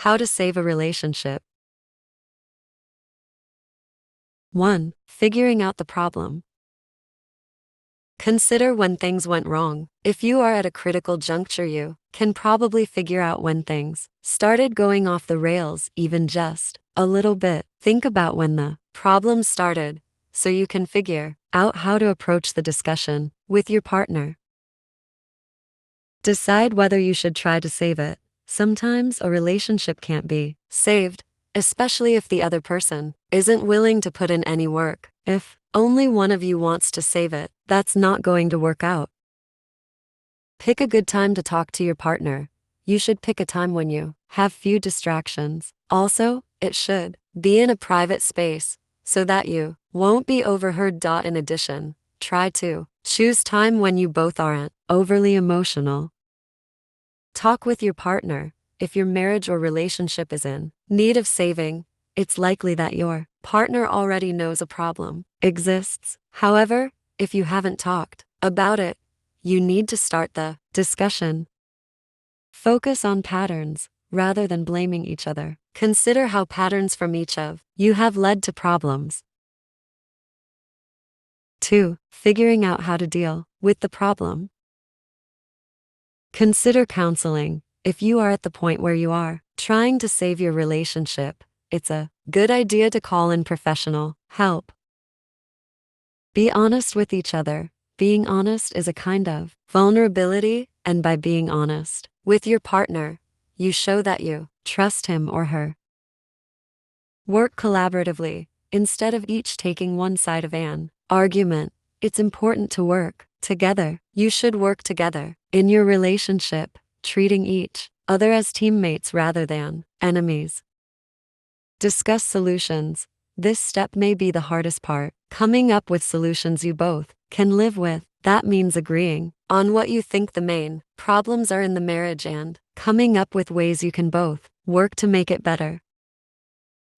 How to save a relationship. 1. Figuring out the problem. Consider when things went wrong. If you are at a critical juncture, you can probably figure out when things started going off the rails, even just a little bit. Think about when the problem started, so you can figure out how to approach the discussion with your partner. Decide whether you should try to save it. Sometimes a relationship can't be saved, especially if the other person isn't willing to put in any work. If only one of you wants to save it, that's not going to work out. Pick a good time to talk to your partner. You should pick a time when you have few distractions. Also, it should be in a private space so that you won't be overheard. In addition, try to choose time when you both aren't overly emotional. Talk with your partner. If your marriage or relationship is in need of saving, it's likely that your partner already knows a problem exists. However, if you haven't talked about it, you need to start the discussion. Focus on patterns rather than blaming each other. Consider how patterns from each of you have led to problems. 2. Figuring out how to deal with the problem. Consider counseling. If you are at the point where you are trying to save your relationship, it's a good idea to call in professional help. Be honest with each other. Being honest is a kind of vulnerability, and by being honest with your partner, you show that you trust him or her. Work collaboratively. Instead of each taking one side of an argument, it's important to work together. You should work together in your relationship, treating each other as teammates rather than enemies. Discuss solutions. This step may be the hardest part. Coming up with solutions you both can live with. That means agreeing on what you think the main problems are in the marriage and coming up with ways you can both work to make it better.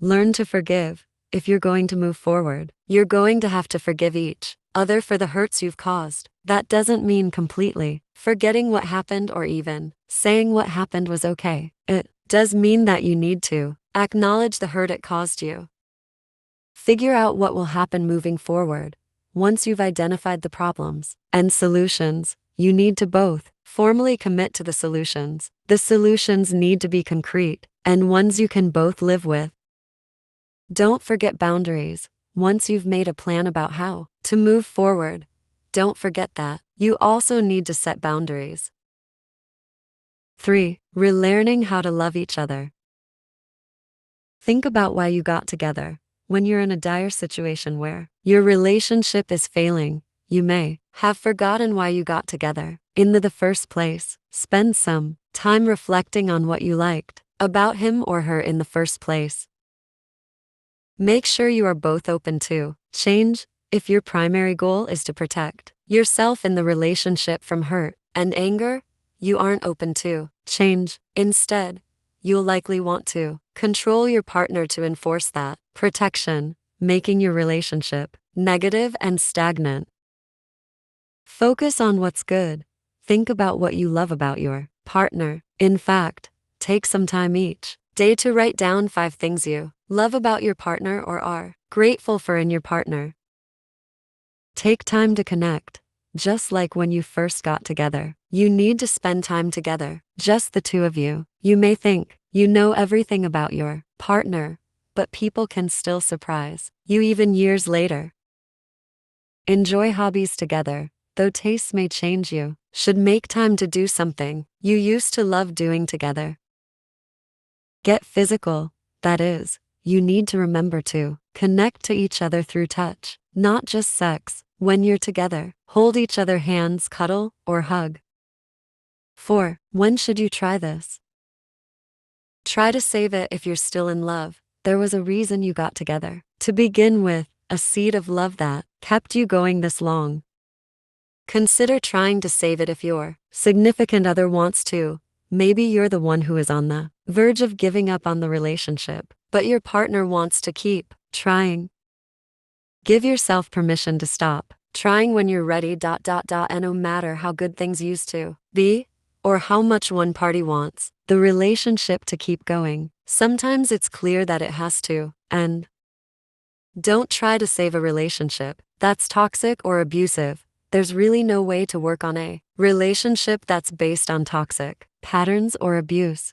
Learn to forgive. If you're going to move forward, you're going to have to forgive each other for the hurts you've caused. That doesn't mean completely forgetting what happened or even saying what happened was okay. It does mean that you need to acknowledge the hurt it caused you. Figure out what will happen moving forward. Once you've identified the problems and solutions, you need to both formally commit to the solutions. The solutions need to be concrete and ones you can both live with. Don't forget boundaries. Once you've made a plan about how to move forward, don't forget that you also need to set boundaries. 3. Relearning how to love each other. Think about why you got together. When you're in a dire situation where your relationship is failing, you may have forgotten why you got together in the first place. Spend some time reflecting on what you liked about him or her in the first place. Make sure you are both open to change. If your primary goal is to protect yourself in the relationship from hurt and anger, you aren't open to change. Instead, you'll likely want to control your partner to enforce that protection, making your relationship negative and stagnant. Focus on what's good. Think about what you love about your partner. In fact, take some time each day to write down 5 things you love about your partner or are grateful for in your partner. Take time to connect. Just like when you first got together, you need to spend time together, just the two of you. You may think you know everything about your partner, but people can still surprise you even years later. Enjoy hobbies together. Though tastes may change, you should make time to do something you used to love doing together. Get physical. That is, you need to remember to connect to each other through touch, not just sex. When you're together, hold each other hands, cuddle, or hug. 4. When should you try this? Try to save it if you're still in love. There was a reason you got together. To begin with, a seed of love that kept you going this long. Consider trying to save it if your significant other wants to. Maybe you're the one who is on the verge of giving up on the relationship, but your partner wants to keep trying. Give yourself permission to stop trying when you're ready. And no matter how good things used to be, or how much one party wants the relationship to keep going. Sometimes it's clear that it has to, and don't try to save a relationship that's toxic or abusive. There's really no way to work on a relationship that's based on toxic patterns or abuse.